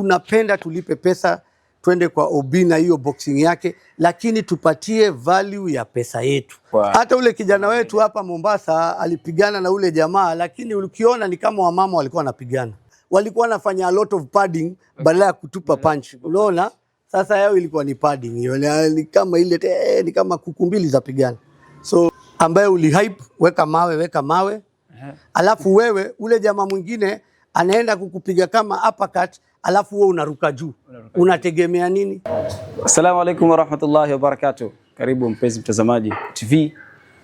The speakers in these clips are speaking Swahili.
Tunapenda tulipe pesa twende kwa Obi na hiyo boxing yake, lakini tupatie value ya pesa yetu. Hata ule kijana wetu hapa Mombasa alipigana na ule jamaa, lakini ukiona ni kama wamama walikuwa wanapigana. Walikuwa wanafanya a lot of padding badala ya kutupa punch. Unaona? Sasa yao ilikuwa ni padding. Ni kama ile ni kama kuku mbili za pigana. So ambaye ulihype weka mawe. Alafu wewe ule jamaa mwingine anaenda kukupiga kama uppercut, alafu wewe unaruka juu. Unategemea nini? Assalamu alaikum warahmatullahi wabarakatuh. Karibu mpenzi mtazamaji TV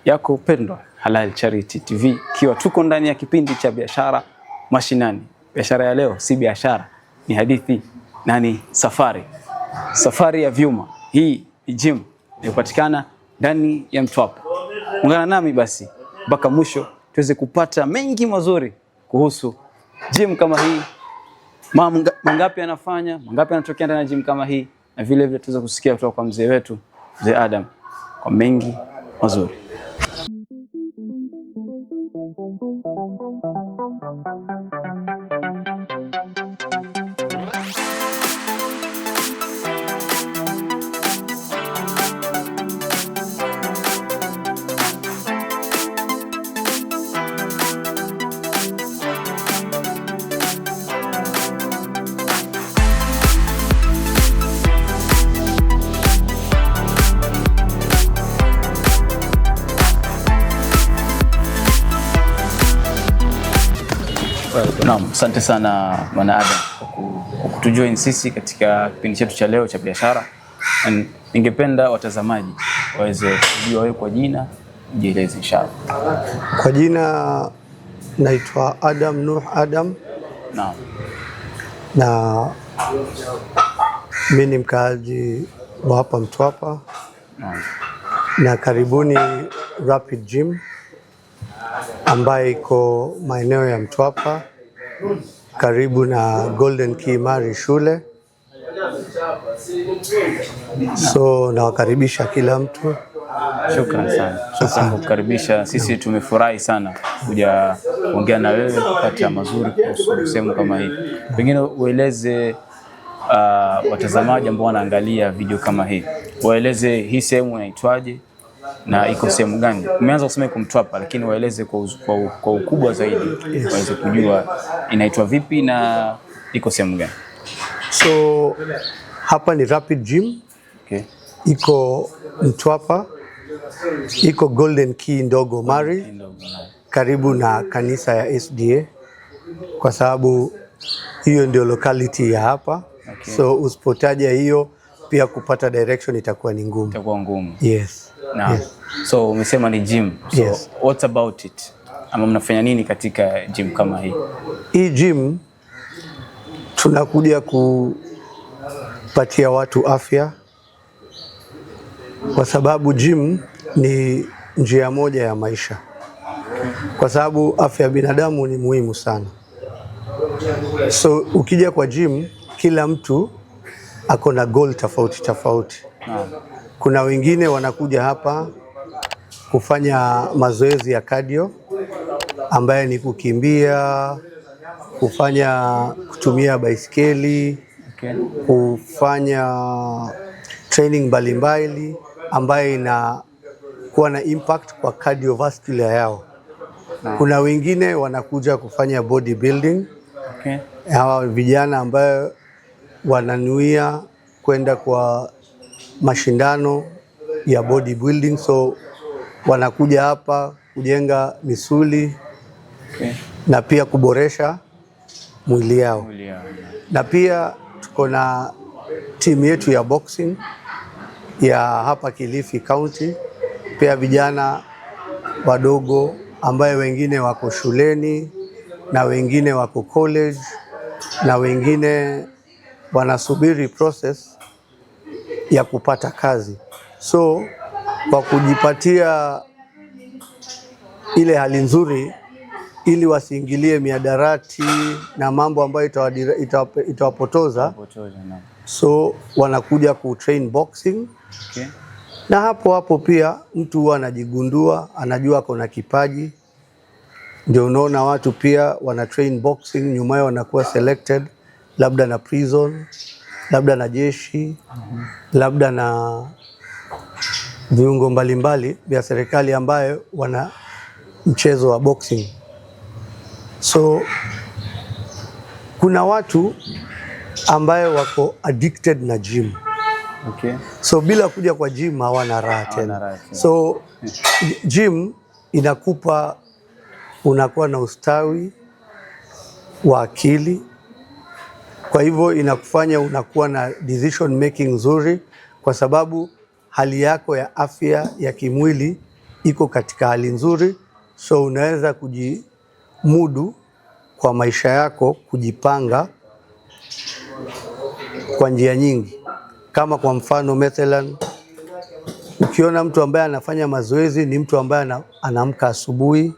yako pendwa Halal Charity TV. Kiwa tuko ndani ya kipindi cha biashara mashinani. Biashara ya leo si biashara, ni hadithi na ni safari. Safari ya vyuma. Hii ni gym inayopatikana ndani ya Mtwapa. Ungana nami basi mpaka mwisho tuweze kupata mengi mazuri kuhusu gym kama hii. Mangapi anafanya, mangapi anatokea ndani ya gym kama hii, na vile vile tuweze kusikia kutoka kwa mzee wetu, Mzee Adam, kwa mengi mazuri. Naam, asante sana Bwana Adam kwa kutujoin sisi katika kipindi chetu cha leo cha biashara. Ningependa watazamaji waweze kujua wewe kwa jina, jieleze inshallah. Kwa jina naitwa Adam Nuh Adam. Naam. Na mimi ni mkaaji wa hapa Mtwapa. Naam. Na karibuni Rapid Gym ambayo iko maeneo ya Mtwapa karibu na Golden Key Mari shule. So nawakaribisha kila mtu. Shukrani sana. Shukrani kwa kukaribisha. Sisi tumefurahi sana kuja kuongea na wewe, kupata mazuri kuhusu sehemu kama hii. Pengine ueleze watazamaji ambao wanaangalia video kama hii, waeleze hii sehemu inaitwaje na iko sehemu gani? Umeanza kusema iko Mtwapa, lakini waeleze kwa ukubwa zaidi, waweze kujua inaitwa vipi na iko sehemu gani. So hapa ni Rapid Gym. Okay. Iko Mtwapa. Iko Golden Key ndogo Mari karibu na kanisa ya SDA, kwa sababu hiyo ndio locality ya hapa. Okay. So usipotaja hiyo pia kupata direction itakuwa ni ngumu. Itakuwa ngumu. Yes. Now, yes. So umesema ni gym. So yes. What about it? Ama mnafanya nini katika gym kama hii? Hii gym tunakuja kupatia watu afya, kwa sababu gym ni njia moja ya maisha. Kwa sababu afya ya binadamu ni muhimu sana. So ukija kwa gym, kila mtu ako na goal tofauti. Kuna wengine wanakuja hapa kufanya mazoezi ya cardio ambaye ni kukimbia, kutumia baiskeli, okay, kufanya training mbalimbali ambaye inakuwa na impact kwa cardiovascular yao. Kuna wengine wanakuja kufanya bodybuilding. Okay. Hawa vijana ambao wananuia kwenda kwa mashindano ya bodybuilding, so wanakuja hapa kujenga misuli. Okay, na pia kuboresha mwili yao. Na pia tuko na timu yetu ya boxing ya hapa Kilifi County, pia vijana wadogo ambaye wengine wako shuleni na wengine wako college na wengine wanasubiri process ya kupata kazi. So kwa kujipatia ile hali nzuri ili wasiingilie miadarati na mambo ambayo itawapotoza. So wanakuja kutrain boxing. Okay. Na hapo pia mtu huwa anajigundua, anajua kuna kipaji. Ndio unaona watu pia wana train boxing, nyumaye wanakuwa selected labda na prison, labda na jeshi, labda na viungo mbalimbali vya serikali ambayo wana mchezo wa boxing. So kuna watu ambayo wako addicted na gym. Okay. So bila kuja kwa gym hawana raha tena. So gym inakupa, unakuwa na ustawi wa akili, kwa hivyo inakufanya unakuwa na decision making nzuri, kwa sababu hali yako ya afya ya kimwili iko katika hali nzuri. So unaweza kujimudu kwa maisha yako, kujipanga kwa njia nyingi. Kama kwa mfano mathalan, ukiona mtu ambaye anafanya mazoezi ni mtu ambaye anaamka asubuhi,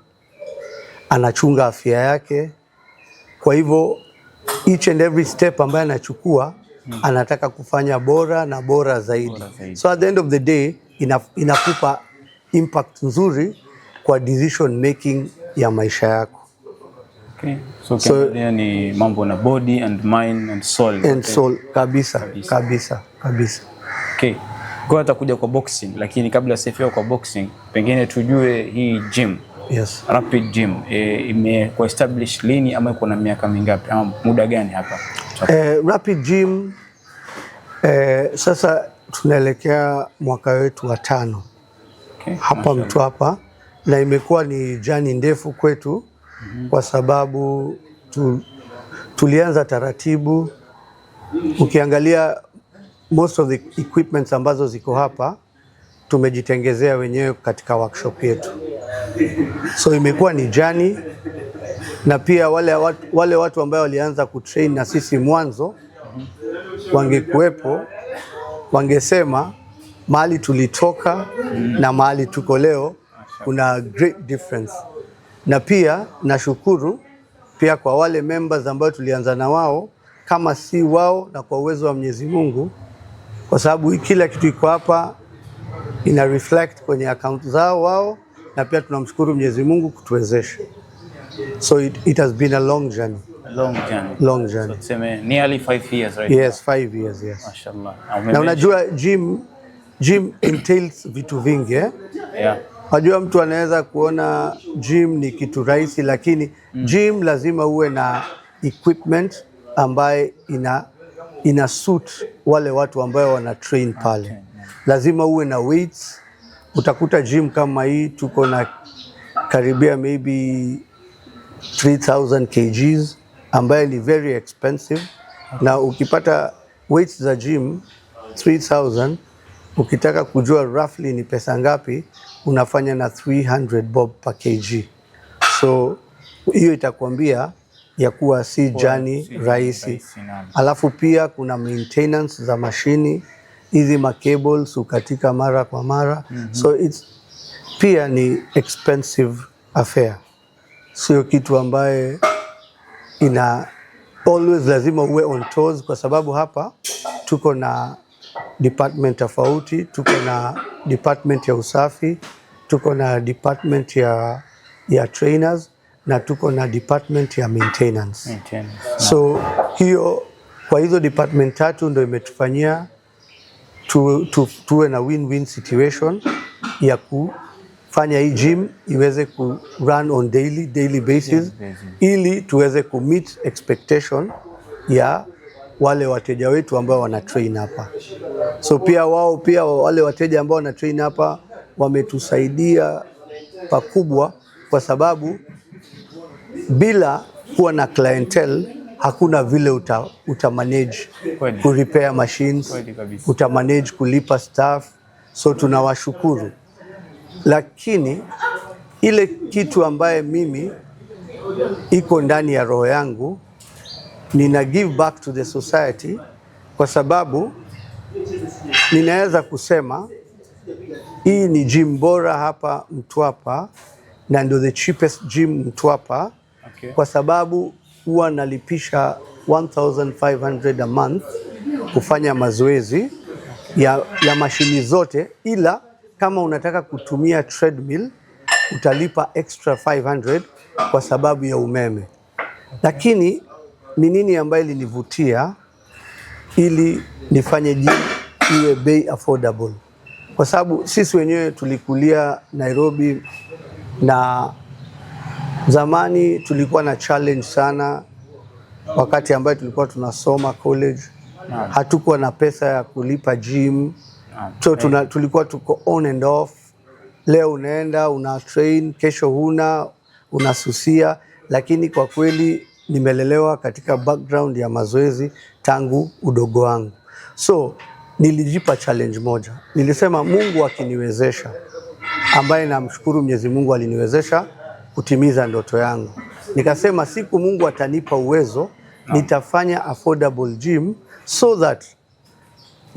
anachunga afya yake. Kwa hivyo each and every step ambaye anachukua anataka kufanya bora na bora zaidi. So at the end of the day inakupa impact nzuri kwa decision making ya maisha yako. Okay. So ni mambo na body and mind and soul. And soul kabisa. Okay. Kwa atakuja kwa boxing, lakini kabla sifia kwa boxing, pengine tujue hii gym. Yes. Rapid Gym imekuwa establish lini ama iko na miaka mingapi ama muda gani hapa? Rapid Gym sasa tunaelekea mwaka wetu wa 5. Okay. Hapa Mtwapa, na imekuwa ni jani ndefu kwetu kwa sababu tulianza taratibu. Ukiangalia most of the equipments ambazo ziko hapa tumejitengezea wenyewe katika workshop yetu. So imekuwa ni jani, na pia wale watu ambao walianza kutrain na sisi mwanzo wangekuwepo, wangesema mahali tulitoka na mahali tuko leo kuna great difference. Na pia nashukuru pia kwa wale members ambao tulianza na wao, kama si wao na kwa uwezo wa Mwenyezi Mungu, kwa sababu kila kitu iko hapa ina reflect kwenye account zao wao, na pia tunamshukuru Mwenyezi Mungu kutuwezesha. So it has been a long journey. Long journey. So tuseme nearly 5 years right? Yes, 5 years, yes. Mashallah. Na unajua gym entails vitu vingi Yeah. Unajua mtu anaweza kuona gym ni kitu rahisi, lakini gym lazima uwe na equipment ambaye ina suit wale watu ambao wana train pale. Lazima uwe na weights. Utakuta gym kama hii tuko na karibia maybe 3000 kgs ambaye ni very expensive. Na ukipata weights za gym 3000, ukitaka kujua roughly ni pesa ngapi, unafanya na 300 bob per kg. So hiyo itakwambia ya kuwa si jani rahisi. Alafu pia kuna maintenance za mashini, hizi cables ukatika mara kwa mara. So it's pia ni expensive affair. Sio kitu ambaye always lazima uwe on toes, kwa sababu hapa tuko na department tofauti. Tuko na department ya usafi, tuko na department ya trainers, na tuko na department ya maintenance. So hiyo, kwa hizo department tatu ndio imetufanyia tuwe na win-win situation ya kufanya hii gym iweze ku run on daily basis, ili tuweze ku meet expectation ya wale wateja wetu ambao wana train hapa. So pia wale wateja ambao wana train hapa wametusaidia pakubwa, kwa sababu bila kuwa na clientele hakuna vile uta-manage ku-repair machines, uta-manage kulipa staff. So tunawashukuru. Lakini ile kitu ambaye mimi iko ndani ya roho yangu, nina give back to the society, kwa sababu ninaweza kusema hii ni gym bora hapa Mtwapa, na ndio the cheapest gym Mtwapa. Okay. Kwa sababu huwa nalipisha 1500 a month kufanya mazoezi ya mashini zote, ila kama unataka kutumia treadmill utalipa extra 500 kwa sababu ya umeme. Lakini ni nini ambayo ilinivutia ili nifanye gym iwe bei affordable? Kwa sababu sisi wenyewe tulikulia Nairobi na zamani tulikuwa na challenge sana wakati ambayo tulikuwa tunasoma college. Hatukuwa na pesa ya kulipa gym. So tulikuwa tuko on and off. Leo unaenda, una train, kesho huna, unasusia. Lakini kwa kweli nimelelewa katika background ya mazoezi tangu udogo wangu. So nilijipa challenge moja. Nilisema Mungu akiniwezesha, ambaye namshukuru Mwenyezi Mungu aliniwezesha kutimiza ndoto yangu. Nikasema siku Mungu atanipa uwezo, nitafanya affordable gym so that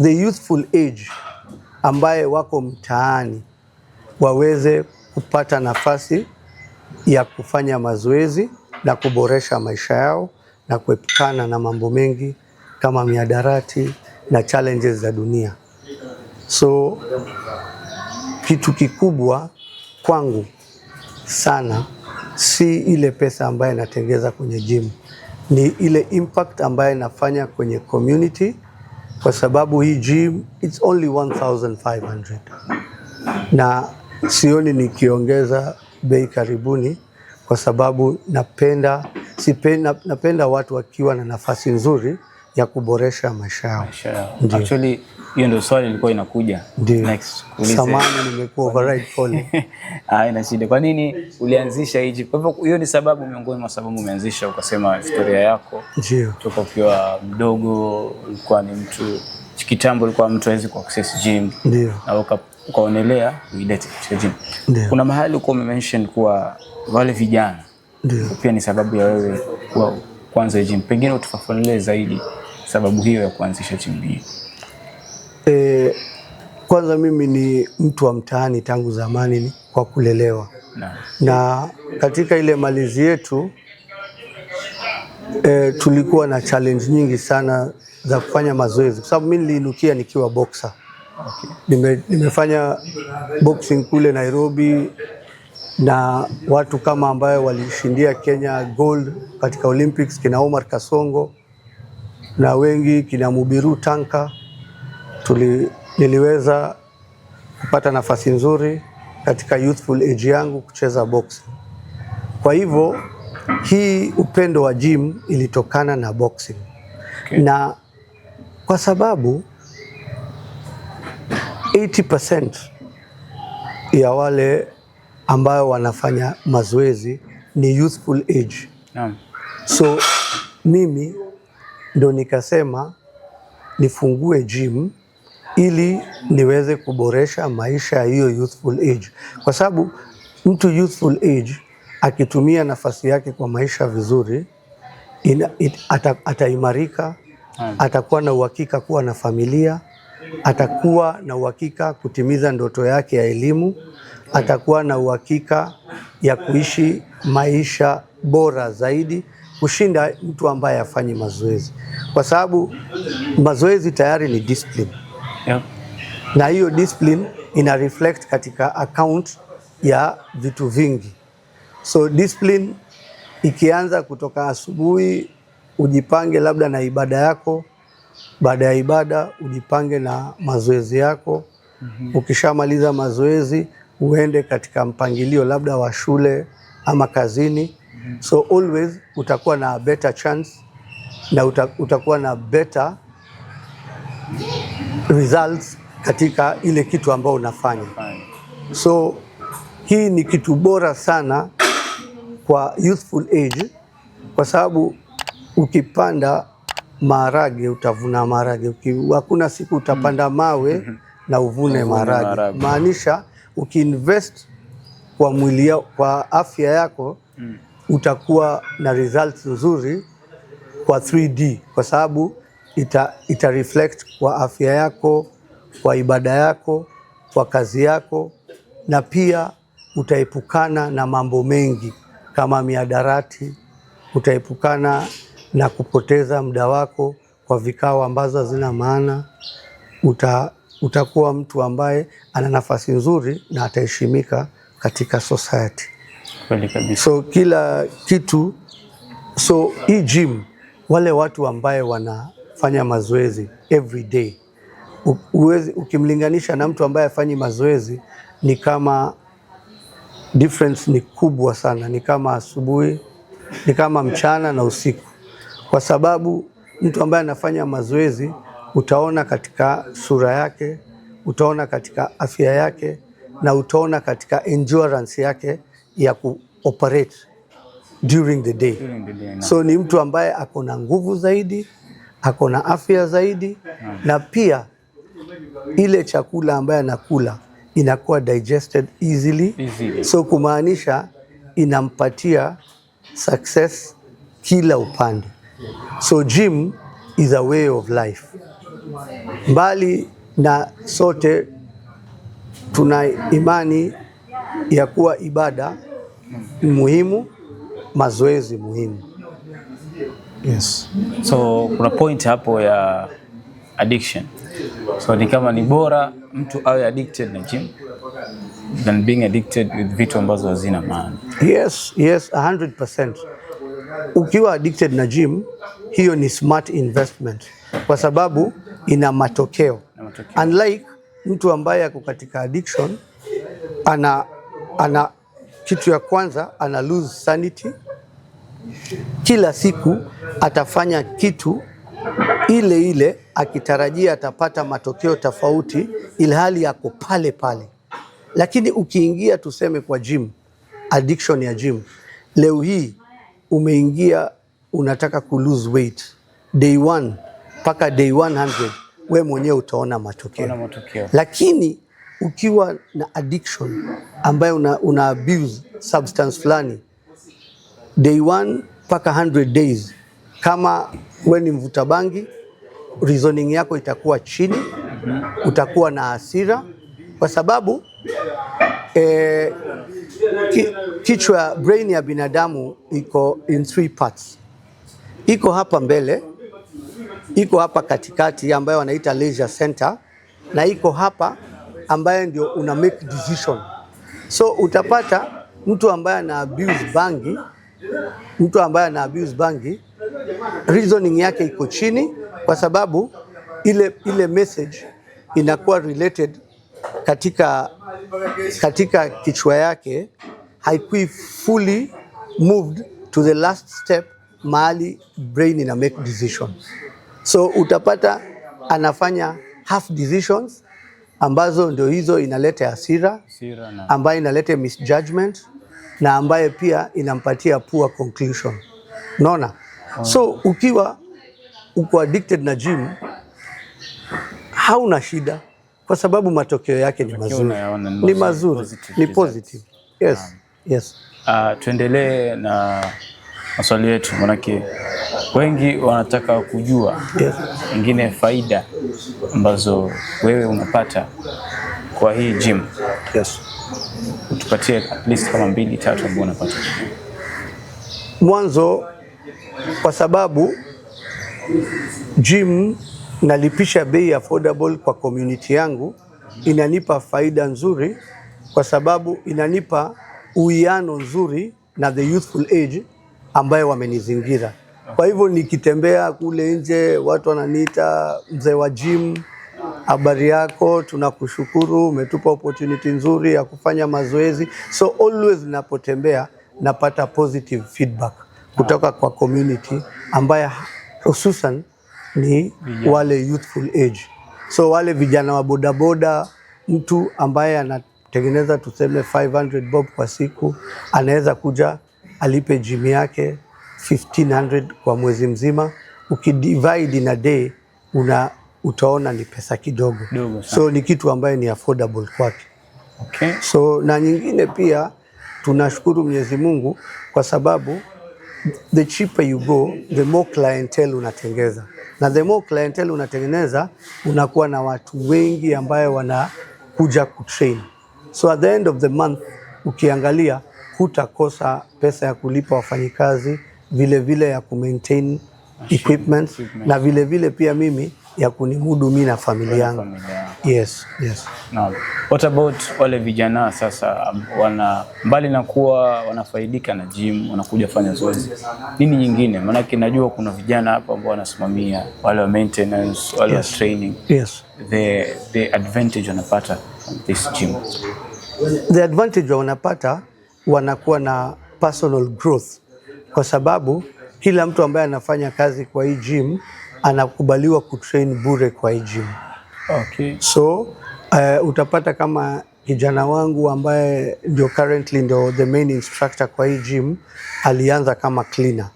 the youthful age ambaye wako mtaani waweze kupata nafasi ya kufanya mazoezi na kuboresha maisha yao na kuepukana na mambo mengi kama miadarati na challenges za dunia. So kitu kikubwa kwangu sana si ile pesa ambayo natengeza kwenye gym, ni ile impact ambayo nafanya kwenye community, kwa sababu hii gym it's only 1,500 na sioni nikiongeza bei karibuni, kwa sababu napenda watu wakiwa na nafasi nzuri ya kuboresha maisha yao. Actually hiyo ndio swali lilikuwa inakuja next. Samahani nimekuwa override pole. Haina shida. Kwa nini ulianzisha hii? Kwa hivyo hiyo ni sababu miongoni mwa sababu umeanzisha, ukasema historia yako. Ndio. Toka ukiwa mdogo ulikuwa ni mtu kitambo, ulikuwa mtu hawezi ku access gym. Ndio. Na ukaonelea uilete katika gym. Ndio. Kuna mahali uko umemention kuwa wale vijana. Ndio. Pia ni sababu ya wewe kuanza gym. Pengine utufafanulie zaidi sababu hiyo ya kuanzisha gym hii. Kwanza mimi ni mtu wa mtaani tangu zamani kwa kulelewa. Na katika ile malizi yetu tulikuwa na challenge nyingi sana za kufanya mazoezi, kwa sababu mimi niliinukia nikiwa boxer. Nimefanya boxing kule Nairobi na watu kama ambayo walishindia Kenya gold katika Olympics, kina Omar Kasongo na wengi, kina Mubiru Tanka. Niliweza kupata nafasi nzuri katika youthful age yangu kucheza boxing. Kwa hivyo hii upendo wa gym ilitokana na boxing. Na kwa sababu 80% ya wale ambao wanafanya mazoezi ni youthful age. So mimi ndo nikasema nifungue gym ili niweze kuboresha maisha ya hiyo youthful age, kwa sababu mtu youthful age akitumia nafasi yake kwa maisha vizuri ataimarika, atakuwa na uhakika kuwa na familia, atakuwa na uhakika kutimiza ndoto yake ya elimu, atakuwa na uhakika ya kuishi maisha bora zaidi kushinda mtu ambaye hafanyi mazoezi, kwa sababu mazoezi tayari ni discipline. Na hiyo discipline ina reflect katika account ya vitu vingi. So discipline ikianza kutoka asubuhi, ujipange labda na ibada yako, baada ya ibada ujipange na mazoezi yako. Ukishamaliza mazoezi uende katika mpangilio labda wa shule ama kazini. So always utakuwa na better chance na utakuwa na better results katika ile kitu ambao unafanya. So hii ni kitu bora sana kwa youthful age, kwa sababu ukipanda maharage utavuna maharage. Hakuna siku utapanda mawe na uvune maharage. Maanisha ukiinvest kwa mwili yako, kwa afya yako, utakuwa na results nzuri kwa 3D, kwa sababu ita reflect kwa afya yako, kwa ibada yako, kwa kazi yako, na pia utaepukana na mambo mengi kama miadarati, utaepukana na kupoteza muda wako kwa vikao ambazo hazina maana. Utakuwa mtu ambaye ana nafasi nzuri na ataheshimika katika society. Kweli kabisa. So kila kitu, so hii gym wale watu ambaye wanafanya mazoezi every day, ukimlinganisha na mtu ambaye afanyi mazoezi, ni kama difference ni kubwa sana, ni kama asubuhi, ni kama mchana na usiku. Kwa sababu mtu ambaye anafanya mazoezi, utaona katika sura yake, utaona katika afya yake, na utaona katika endurance yake ya kuoperate during the day. So ni mtu ambaye ako na nguvu zaidi, ako na afya zaidi, na pia ile chakula ambaye anakula inakuwa digested easily. So kumaanisha inampatia success kila upande. So gym is a way of life. Mbali na sote tuna imani ya kuwa ibada muhimu, mazoezi muhimu. Yes. So kuna point hapo ya addiction. So ni kama ni bora mtu awe addicted na gym than being addicted with vitu ambazo hazina maana. Yes, 100%. Ukiwa addicted na gym, hiyo ni smart investment kwa sababu ina matokeo. Unlike mtu ambaye ako katika addiction, ana kitu ya kwanza, ana lose sanity. Kila siku atafanya kitu ile akitarajia atapata matokeo tofauti, ilhali yako pale pale. Lakini ukiingia tuseme kwa gym, addiction ya gym, leo hii umeingia unataka ku lose weight, day 1 mpaka day 100 we mwenyewe utaona matokeo. Lakini ukiwa na addiction ambayo una abuse substance fulani, day 1 mpaka 100 days, kama we ni mvuta bangi, reasoning yako itakuwa chini, utakuwa na hasira kwa sababu kichwa, brain ya binadamu iko in 3 parts. Iko hapa mbele, iko hapa katikati ambayo wanaita leisure center, na iko hapa ambayo ndio una make decision. So utapata mtu ambaye ana abuse bangi, reasoning yake iko chini kwa sababu ile message inakuwa related katika kichwa yake, haikui fully moved to the last step mahali brain ina make decision. So utapata anafanya half decisions ambazo ndio hizo inaleta hasira, ambayo inaleta misjudgment, na ambaye pia inampatia poor conclusion. Unaona? So ukiwa uko addicted na gym, hauna shida kwa sababu matokeo yake ni mazuri. Ni positive. Yes. Tuendelee na maswali yetu, manake wengi wanataka kujua wengine faida ambazo wewe unapata kwa hii gym. Yes. Utupatie at least kama 2-3 ambazo unapata. Mwanzo, kwa sababu gym nalipisha bei affordable kwa community yangu, inanipa faida nzuri kwa sababu inanipa uwiano nzuri na the youthful age ambayo wamenizingira. Kwa hivyo nikitembea kule nje, watu wananiita mzee wa gym, habari yako, tunakushukuru, umetupa opportunity nzuri ya kufanya mazoezi. So always napotembea napata positive feedback kutoka kwa community ambaye hususan ni wale youthful age. So wale vijana wa bodaboda, mtu ambaye anatengeneza tuseme 500 bob kwa siku, anaweza kuja alipe gym yake 1500 kwa mwezi mzima. Ukidivide in a day, utaona ni pesa kidogo. So ni kitu ambaye ni affordable kwake. Okay. So na nyingine pia tunashukuru Mwenyezi Mungu kwa sababu the cheaper you go, the more clientele unatengeza. Na the more clientele unatengeneza, unakuwa na watu wengi ambayo wanakuja kutrain. So at the end of the month, ukiangalia hutakosa pesa ya kulipa wafanyikazi, vile ya kumaintain equipment, na vile pia mimi ya kunimudu mimi na familia yangu. Yes, yes. Naam. What about wale vijana sasa mbali na kuwa wanafaidika na gym, wanakuja fanya zoezi, nini nyingine? Maana najua kuna vijana hapa ambao wanasimamia wale wa maintenance, wale wa training. Yes. The advantage wanapata from this gym. The advantage wanapata, wanakuwa na personal growth, kwa sababu kila mtu ambaye anafanya kazi kwa hii gym anakubaliwa kutrain bure kwa hii gym. Okay. So utapata kama kijana wangu ambaye ndio currently ndio the main instructor kwa hii gym, alianza kama cleaner.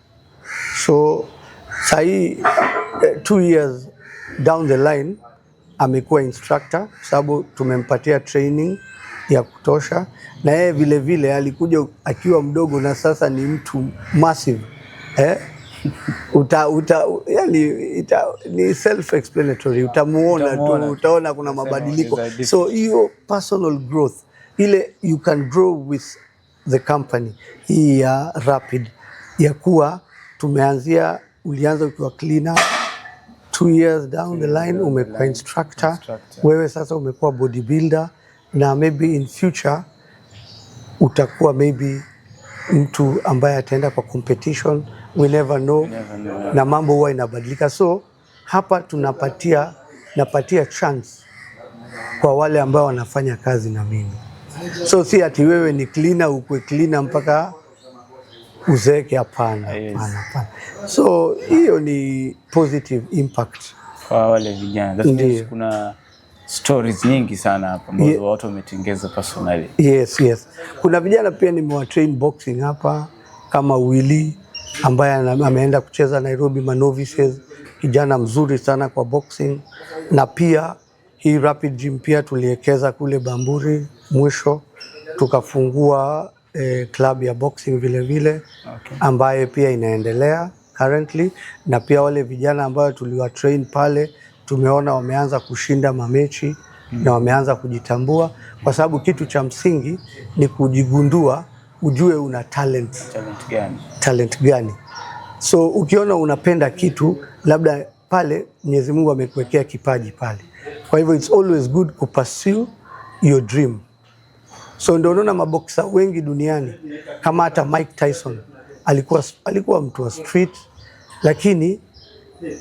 So sahi 2 years down the line amekuwa instructor, sababu tumempatia training ya kutosha, na yeye vile vile alikuja akiwa mdogo na sasa ni mtu massive. Ni self explanatory, utamuona tu, utaona kuna mabadiliko. So hiyo personal growth ile you can grow with the company hii ya Rapid, ya kuwa ulianza ukiwa cleaner, 2 years down the line umekuwa instructor, wewe sasa umekuwa bodybuilder, na maybe in future utakuwa maybe mtu ambaye ataenda kwa competition. We never know. Na mambo huwa inabadilika. So hapa napatia chance kwa wale ambao wanafanya kazi na mimi. So si ati wewe ni cleaner ukwe cleaner mpaka uzeeke, hapana. So hiyo ni positive impact kwa wale vijana. That means kuna stories nyingi sana hapa ambazo watu wametengeza personally. Yes. Kuna vijana pia nimewatrain boxing hapa, kama Willy ambaye ameenda kucheza Nairobi Manovices, kijana mzuri sana kwa boxing. Na pia hii Rapid Gym pia tuliekeza kule Bamburi, mwisho tukafungua club ya boxing vile vile, ambaye pia inaendelea currently. Na pia wale vijana ambao tuliwatrain pale, tumeona wameanza kushinda mamechi na wameanza kujitambua, kwa sababu kitu cha msingi ni kujigundua, ujue una talent gani. So ukiona unapenda kitu, labda pale Mwenyezi Mungu amekuwekea kipaji pale. Kwa hivyo it's always good to pursue your dream. So ndio unaona maboxer wengi duniani, kama hata Mike Tyson alikuwa mtu wa street, lakini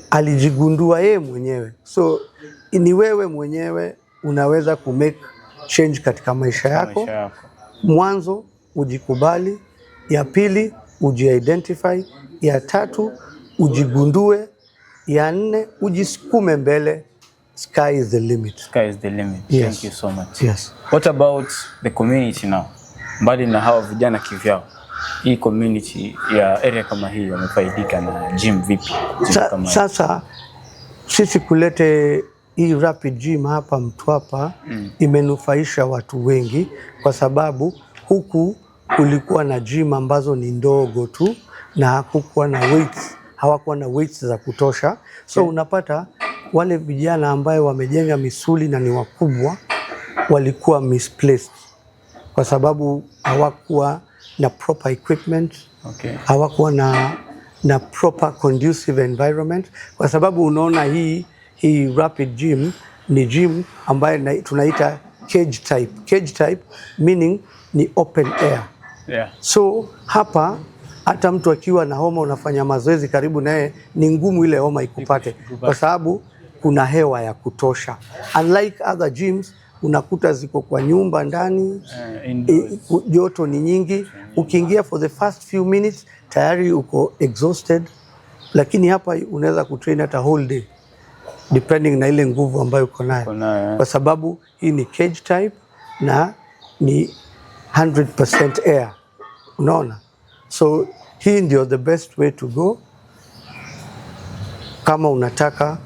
alijigundua yeye mwenyewe. So ni wewe mwenyewe unaweza kumake change katika maisha yako. Mwanzo ujikubali, ya pili uji-identify, ya tatu ujigundue, ya 4 ujisukume mbele. Sky is the limit. Yes. Thank you so much. Yes. What about the community now? Mbali na hawa vijana kivyao, hii community ya area kama hii wamefaidika na gym vipi? Sasa sisi kulete hii Rapid Gym hapa Mtwapa imenufaisha watu wengi, kwa sababu huku kulikuwa na gym ambazo ni ndogo tu na hawakuwa na weights za kutosha. So unapata wale vijana ambayo wamejenga misuli na ni wakubwa walikuwa misplaced, kwa sababu hawakuwa na proper equipment. Hawakuwa na proper conducive environment, kwa sababu unaona hii Rapid Gym ni gym ambayo tunaita cage type. Cage type meaning ni open air. So hapa hata mtu akiwa na homa unafanya mazoezi karibu naye, ni ngumu ile homa ikupate, kwa sababu kuna hewa ya kutosha. Unlike other gyms unakuta ziko kwa nyumba ndani, joto ni nyingi, ukiingia for the first few minutes tayari uko exhausted. Lakini hapa unaweza kutrain hata whole day depending na ile nguvu ambayo uko nayo, kwa sababu hii ni cage type na ni 100% air, unaona. So hii ndio the best way to go kama unataka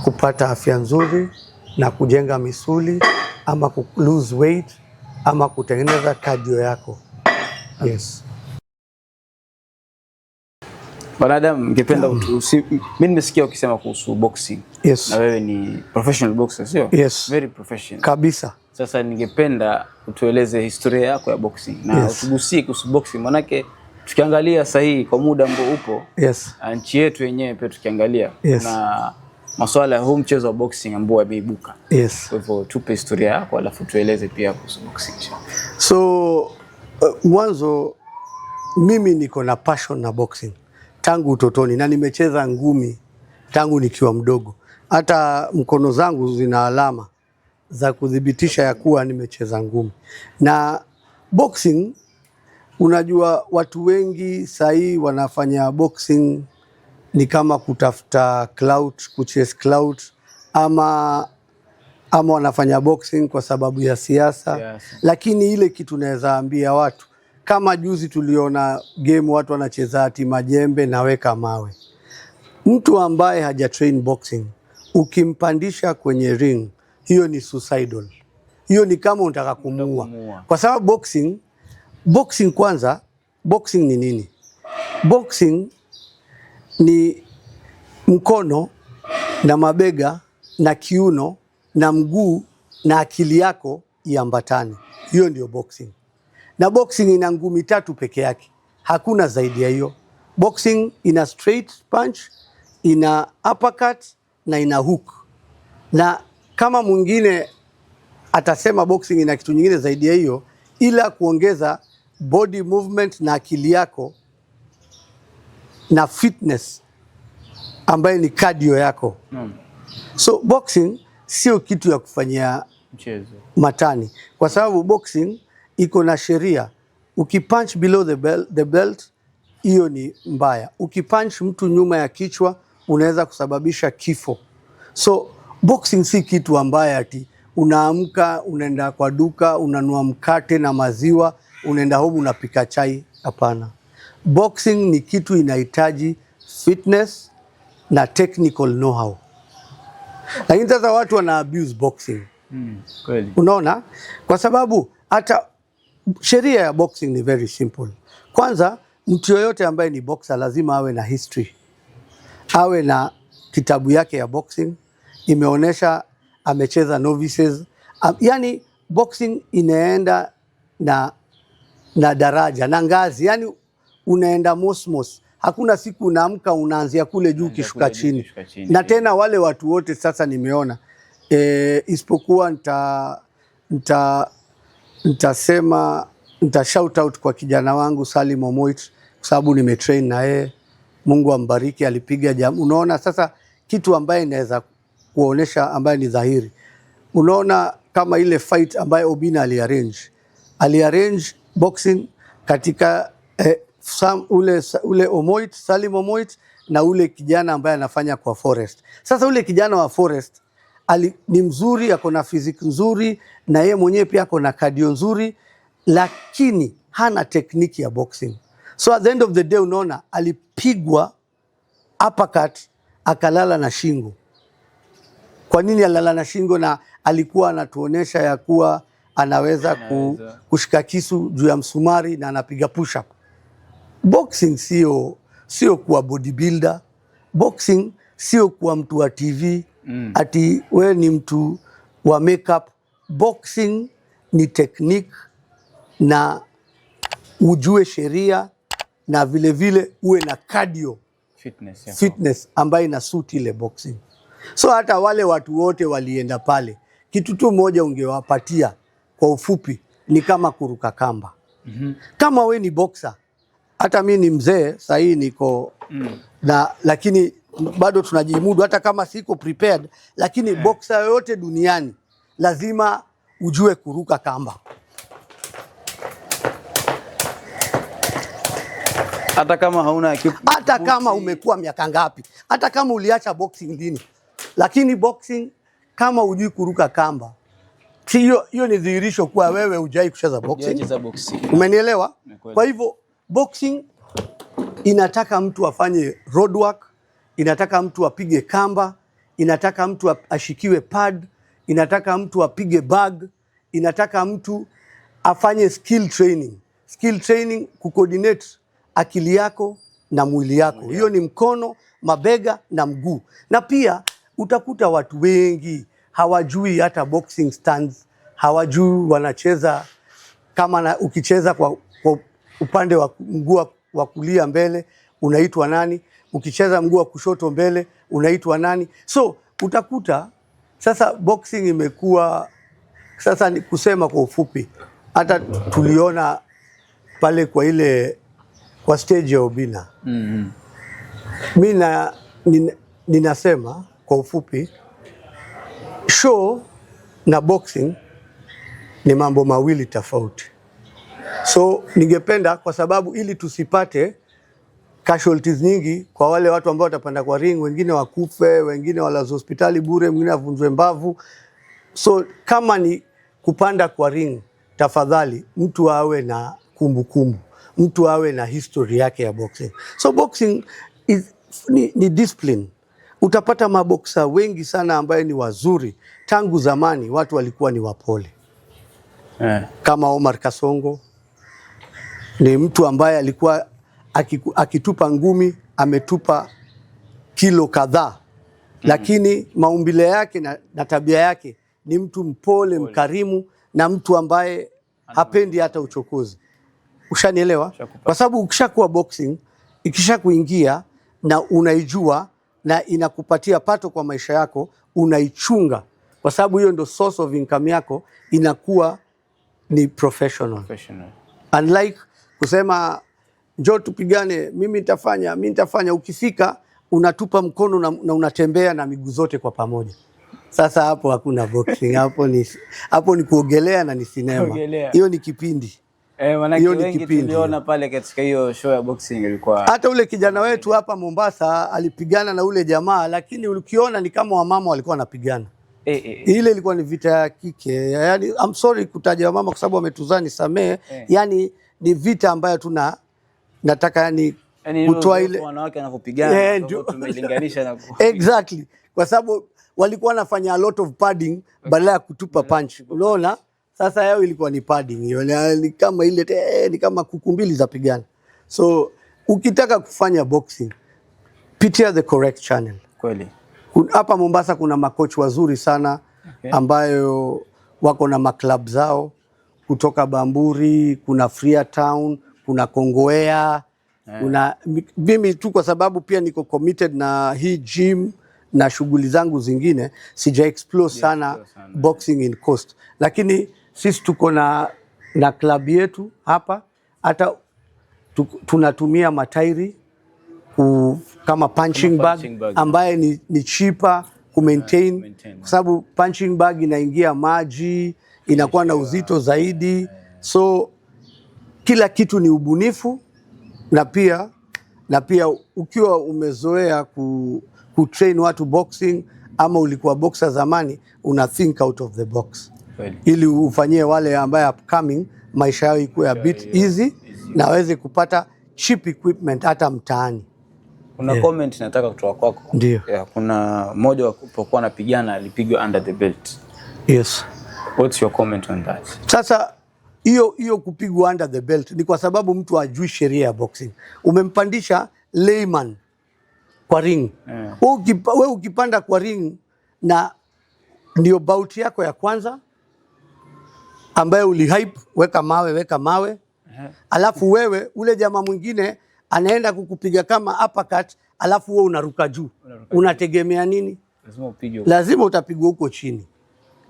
kupata afya nzuri na kujenga misuli, ama ku lose weight, ama kutengeneza cardio yako. Yes. Adam, ningependa mimi nimesikia ukisema kuhusu boxing. Yes. Na wewe ni professional boxer, sio? Yes. Very professional. Kabisa. Sasa ningependa utueleze historia yako ya boxing na utugusie kuhusu boxing, manake tukiangalia sahihi kwa muda ambao upo, nchi yetu yenyewe pia tukiangalia, na masuala ya huu mchezo wa boxing ambao umeibuka. Yes. Kwa hivyo tupe historia yako alafu tueleze pia kuhusu boxing. So mwanzo mimi niko na passion na boxing tangu utotoni na nimecheza ngumi tangu nikiwa mdogo. Hata mkono zangu zina alama za kudhibitisha ya kuwa nimecheza ngumi. Na boxing, unajua watu wengi sahi wanafanya boxing ni kama kutafuta clout, kuchase clout, ama wanafanya boxing kwa sababu ya siasa. Yes. Lakini ile kitu naweza ambia watu, kama juzi tuliona game watu wanacheza ati majembe na weka mawe. Mtu ambaye haja train boxing, ukimpandisha kwenye ring, hiyo ni suicidal. Hiyo ni kama unataka kumuua. Kwa sababu boxing kwanza, boxing ni nini? Boxing ni mkono na mabega na kiuno na mguu na akili yako iambatane. Hiyo ndio boxing. Na boxing ina ngumi 3 peke yake. Hakuna zaidi ya hiyo. Boxing ina straight punch, ina uppercut na ina hook. Na kama mwingine atasema boxing ina kitu nyingine zaidi ya hiyo, ila kuongeza body movement na akili yako na fitness ambaye ni cardio yako. So boxing sio kitu ya kufanyia mchezo matani, kwa sababu boxing iko na sheria. Ukipunch below the belt, hiyo ni mbaya. Ukipunch mtu nyuma ya kichwa, unaweza kusababisha kifo. So boxing si kitu ambaye ati unaamka unaenda kwa duka unanunua mkate na maziwa unaenda home unapika chai. Hapana. Boxing ni kitu inahitaji fitness na technical know-how. Lakini sasa watu wana abuse boxing. Kweli. Unaona? Kwa sababu hata sheria ya boxing ni very simple. Kwanza, mtu yoyote ambaye ni boxer lazima awe na history. Awe na kitabu yake ya boxing, imeonesha amecheza novices. Yani boxing inaenda na daraja na ngazi. Yani unaenda mosmos. Hakuna siku unaamka unaanzia kule juu kishuka chini. Na tena wale watu wote sasa nimeona isipokuwa nita shout out kwa kijana wangu Salim Omoit, kwa sababu nimetrain na yeye. Mungu ambariki, alipiga unaona sasa kitu ambaye inaweza kuonesha ambaye ni dhahiri. Unaona kama ile fight ambaye Obina aliarrange boxing katika ule Omoit, Salim Omoit na ule kijana ambaye anafanya kwa Forest. Sasa ule kijana wa Forest ni mzuri, ako na physique nzuri na yeye mwenyewe pia ako na cardio nzuri, lakini hana tekniki ya boxing. So at the end of the day unaona alipigwa uppercut akalala na shingo. Kwa nini alala na shingo? Na alikuwa anatuonesha ya kuwa anaweza kushika kisu juu ya msumari na anapiga push up. Boxing sio kuwa bodybuilder. Boxing sio kuwa mtu wa TV. Ati we ni mtu wa makeup. Boxing ni technique na ujue sheria na vile vile uwe na cardio fitness ambayo ina suit ile boxing. So hata wale watu wote walienda pale, kitu tu moja ungewapatia kwa ufupi ni kama kuruka kamba. Kama we ni boxer, hata mimi ni mzee sahii niko lakini bado tunajimudu, hata kama siko prepared, lakini boxer yote duniani lazima ujue kuruka kamba. Hata kama hauna hata kama umekuwa miaka ngapi, hata kama uliacha boxing lini, lakini boxing kama hujui kuruka kamba, hiyo ni dhihirisho kuwa wewe hujai kucheza boxing. Umenielewa? Kwa hivyo boxing inataka mtu afanye road work, inataka mtu apige kamba, inataka mtu ashikiwe pad, inataka mtu apige bag, inataka mtu afanye skill training kucoordinate akili yako na mwili yako. Hiyo ni mkono, mabega na mguu. Na pia utakuta watu wengi hawajui hata boxing stands, hawajui wanacheza kama ukicheza kwa upande wa mguu wa kulia mbele unaitwa nani, ukicheza mguu wa kushoto mbele unaitwa nani. So utakuta sasa boxing imekuwa sasa, ni kusema kwa ufupi, hata tuliona pale kwa stage ya Obina. Mimi ninasema kwa ufupi, show na boxing ni mambo mawili tofauti. So ningependa, kwa sababu ili tusipate casualties nyingi kwa wale watu ambao watapanda kwa ring, wengine wakufe, wengine walazo hospitali bure, wengine wavunjwe mbavu. So kama ni kupanda kwa ring, tafadhali mtu awe na kumbukumbu, mtu awe na history yake ya boxing. So boxing ni discipline. Utapata maboksa wengi sana ambaye ni wazuri tangu zamani, watu walikuwa ni wapole. Kama Omar Kasongo ni mtu ambaye alikuwa akitupa ngumi ametupa kilo kadhaa, lakini maumbile yake na tabia yake ni mtu mpole, mkarimu, na mtu ambaye hapendi hata uchokozi. Ushanielewa? Kwa sababu ukishakuwa boxing, ikishakuingia na unaijua na inakupatia pato kwa maisha yako, unaichunga, kwa sababu hiyo ndio source of income yako, inakuwa ni professional. Unlike kusema njoo tupigane, mimi nitafanya, ukifika unatupa mkono na unatembea na miguu zote kwa pamoja. Sasa hapo hakuna boxing, hapo ni kuogelea na ni sinema. Hiyo ni kipindi. Manake wengi tuliona pale katika hiyo show ya boxing ilikuwa. Hata ule kijana wetu hapa Mombasa alipigana na ule jamaa, lakini ukiona ni kama wamama walikuwa wanapigana. Ile ilikuwa ni vita ya kike. Yani I'm sorry kutaja wamama kwa sababu wametuzani, samee. Yani ni vita ambayo nataka yani kutoa ile wanawake wanapopigana, tumelinganisha na exactly, kwa sababu walikuwa wanafanya a lot of padding badala ya kutupa punch. Unaona? Sasa yao ilikuwa ni padding hiyo, ni kama ile ni kama kuku mbili za pigana. So ukitaka kufanya boxing, pitia the correct channel. Kweli. Hapa Mombasa kuna makoch wazuri sana, ambayo wako na maklub zao, kutoka Bamburi, kuna Freetown, kuna Kongowea, kuna mimi tu kwa sababu pia niko committed na hii gym na shughuli zangu zingine, sija explore sana boxing in Coast. Lakini sisi tuko na club yetu hapa, hata tunatumia matairi kama punching bag ambaye ni cheaper ku maintain, kwa sababu punching bag inaingia maji, inakuwa na uzito zaidi. So kila kitu ni ubunifu, na pia ukiwa umezoea kutrain watu boxing, ama ulikuwa boxer zamani, una think out of the box ili ufanyie wale ambaye upcoming maisha yao ikuwe a bit easy na waweze kupata cheap equipment hata mtaani. Kuna comment nataka kutoa kwako. Ndio. Kuna mmoja alipokuwa anapigana alipigwa under the belt. Yes. What's your comment on that? Sasa hiyo kupigwa under the belt ni kwa sababu mtu hajui sheria ya boxing. Umempandisha layman kwa ring. Wewe ukipanda kwa ring na ndio bout yako ya kwanza ambaye ulihype, weka mawe. Alafu wewe ule jamaa mwingine anaenda kukupiga kama uppercut, alafu wewe unaruka juu. Unategemea nini? Lazima utapigwa huko chini.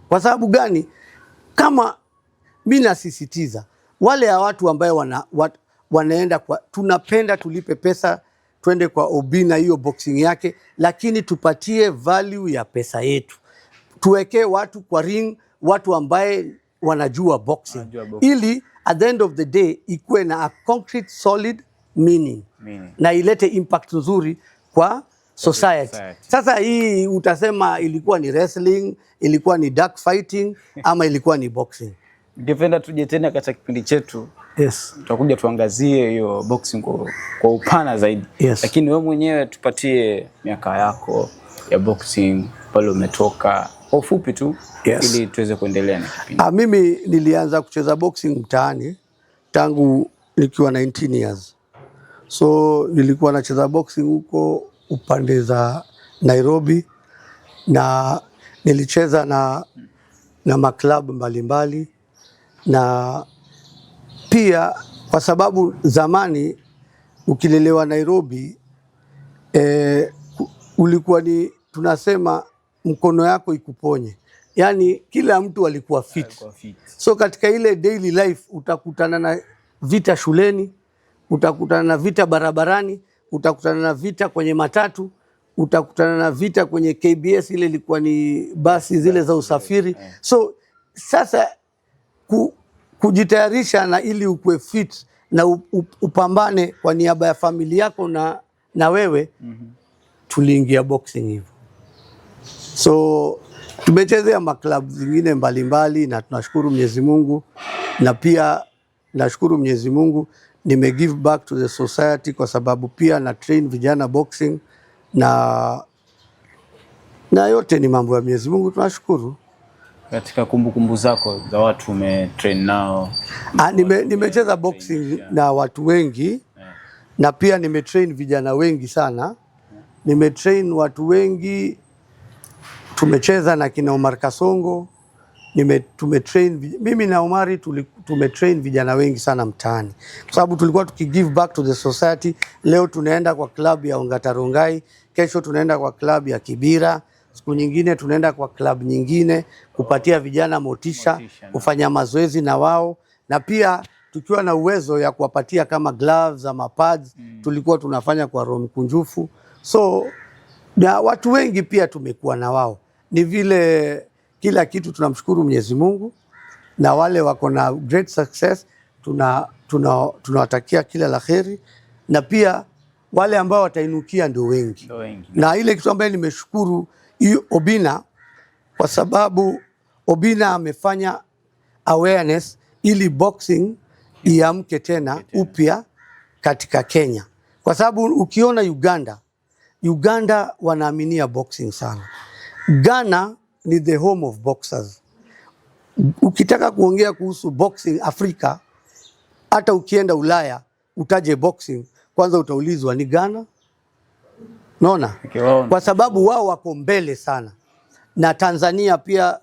Kwa sababu gani? Kama mimi nasisitiza wale ya watu ambao wanaenda kwa, tunapenda tulipe pesa twende kwa Obina hiyo boxing yake, lakini tupatie value ya pesa yetu. Tuwekee watu kwa ring, watu ambaye wanajua boxing. Ili at the end of the day ikuwe na a concrete solid meaning. Na ilete impact nzuri kwa society. Sasa hii utasema ilikuwa ni wrestling, ilikuwa ni dark fighting, ama ilikuwa ni boxing. Ningependa tuje tena katika kipindi chetu. Yes. Tutakuja tuangazie hiyo boxing kwa upana zaidi. Yes. Lakini wewe mwenyewe tupatie miaka yako ya boxing, pale umetoka kwa ufupi tu. Yes. Ili tuweze kuendelea na kipindi. Mimi nilianza kucheza boxing mtaani tangu nikiwa 19 years. So nilikuwa nacheza boxing huko upande za Nairobi, na nilicheza na maklub mbalimbali, na pia kwa sababu zamani ukilelewa Nairobi ulikuwa ni tunasema mkono yako ikuponye. Yani kila mtu alikuwa fit. So katika ile daily life utakutana na vita shuleni, utakutana na vita barabarani, utakutana na vita kwenye matatu, utakutana na vita kwenye KBS, ile ilikuwa ni basi zile za usafiri. So sasa kujitayarisha na ili ukue fit na upambane kwa niaba ya familia yako na wewe, tuliingia boxing hivyo. So tumechezea maklabu zingine mbalimbali na tunashukuru Mwenyezi Mungu, na pia nashukuru Mwenyezi Mungu nime give back to the society kwa sababu pia na train vijana boxing na yote ni mambo ya Mwenyezi Mungu, tunashukuru. Katika kumbukumbu zako za watu umetrain nao? Nimecheza boxing na watu wengi na pia nimetrain vijana wengi sana. Nimetrain watu wengi, tumecheza na kina Omar Kasongo, tumetrain mimi na Omari tumetrain vijana wengi sana mtaani. Kwa sababu tulikuwa tukigive back to the society. Leo tunaenda kwa club ya Ongata Rongai, kesho tunaenda kwa club ya Kibira, siku nyingine tunaenda kwa club nyingine kupatia vijana motisha kufanya mazoezi na wao, na pia tukiwa na uwezo ya kuwapatia kama gloves ama pads, tulikuwa tunafanya kwa roho mkunjufu. So na watu wengi pia tumekuwa na wao. Ni vile kila kitu tunamshukuru Mwenyezi Mungu, na wale wako na great success tunawatakia kila la kheri, na pia wale ambao watainukia ndio wengi. Na ile kitu ambayo nimeshukuru Obina, kwa sababu Obina amefanya awareness ili boxing iamke tena upya katika Kenya. Kwa sababu ukiona Uganda wanaaminia boxing sana. Ghana ni the home of boxers. Ukitaka kuongea kuhusu boxing Afrika, hata ukienda Ulaya utaje boxing, kwanza utaulizwa ni Ghana. Naona? Kwa sababu wao wako mbele sana. Na Tanzania pia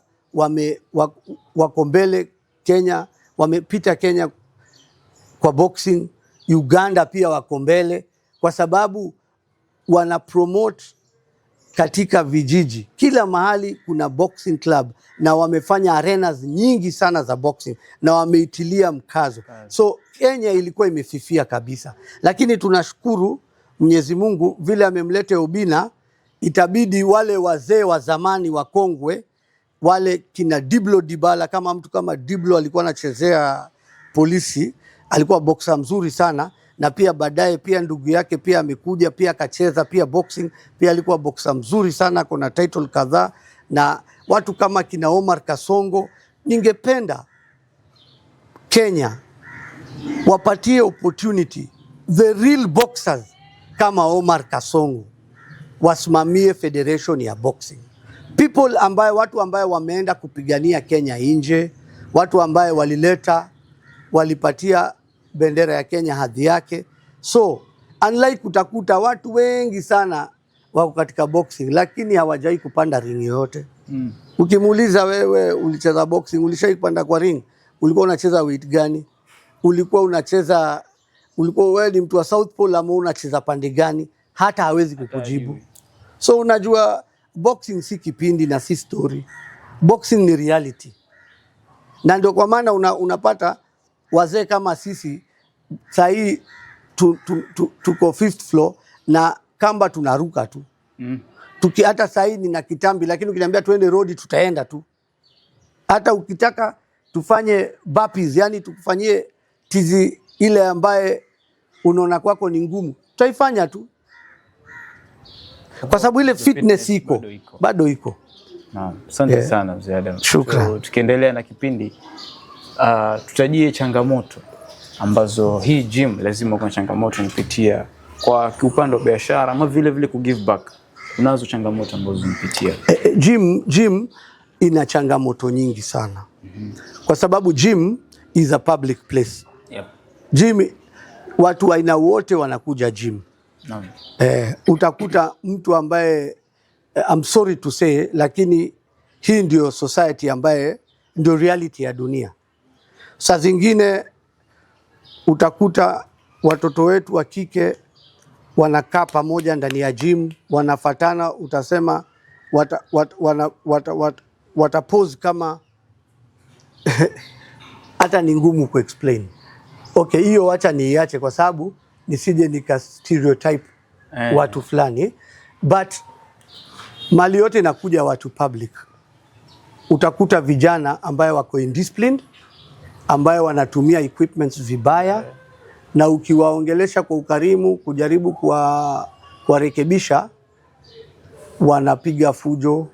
wako mbele, Kenya wamepita Kenya kwa boxing. Uganda pia wako mbele kwa sababu wana promote katika vijiji. Kila mahali kuna boxing club na wamefanya arenas nyingi sana za boxing na wameitilia mkazo. So Kenya ilikuwa imefifia kabisa. Lakini tunashukuru Mwenyezi Mungu vile amemleta Obina, itabidi wale wazee wa zamani wa kongwe, wale kina Diblo Dibala, kama mtu kama Diblo alikuwa anachezea Polisi, alikuwa boxer mzuri sana, na pia baadaye pia ndugu yake pia amekuja pia akacheza pia boxing, pia alikuwa boxer mzuri sana, kuna title kadhaa, na watu kama kina Omar Kasongo. Ningependa Kenya wapatie opportunity the real boxers kama Omar Kasongo, wasimamie federation ya boxing. People ambaye watu ambaye wameenda kupigania Kenya nje, watu ambaye walipatia bendera ya Kenya hadhi yake. So unlike utakuta watu wengi sana wako katika boxing lakini hawajai kupanda ring yote. Ukimuuliza wewe ulicheza boxing, ulishai kupanda kwa ring, ulikuwa unacheza weight gani? Ulikuwa wewe ni mtu wa South Pole ama unacheza pande gani? Hata hawezi kukujibu. So unajua boxing si kipindi na si story. Boxing ni reality. Na ndio kwa maana unapata wazee kama sisi sahii tuko 5th floor na kamba tunaruka tu. Hata sahii nina kitambi, lakini ukiniambia tuende road tutaenda tu. Hata ukitaka tufanye burpees, yani tukufanyie tizi ile ambaye unaona kwako ni ngumu, tutaifanya tu. Kwa sababu ile fitness bado iko. Naam, asante sana mzee Adam. Shukrani. Tukiendelea na kipindi, tutajie changamoto ambazo hii gym lazima kuna changamoto nipitia kwa upande wa biashara ama vile vile ku give back. Unazo changamoto ambazo nipitia? Gym ina changamoto nyingi sana. Kwa sababu gym is a public place. Gym watu aina wote wanakuja gym. Naam. Utakuta mtu ambaye I'm sorry to say, lakini hii ndio society ambaye ndio reality ya dunia. Saa zingine utakuta watoto wetu wa kike wanakaa pamoja ndani ya gym, wanafatana, utasema watapose kama hata ni ngumu kuexplain. Okay, hiyo acha niiache kwa sababu nisije nika stereotype watu fulani, but mali yote inakuja watu public. Utakuta vijana ambayo wako indisciplined, ambayo wanatumia equipments vibaya, na ukiwaongelesha kwa ukarimu kujaribu kuwarekebisha, wanapiga fujo,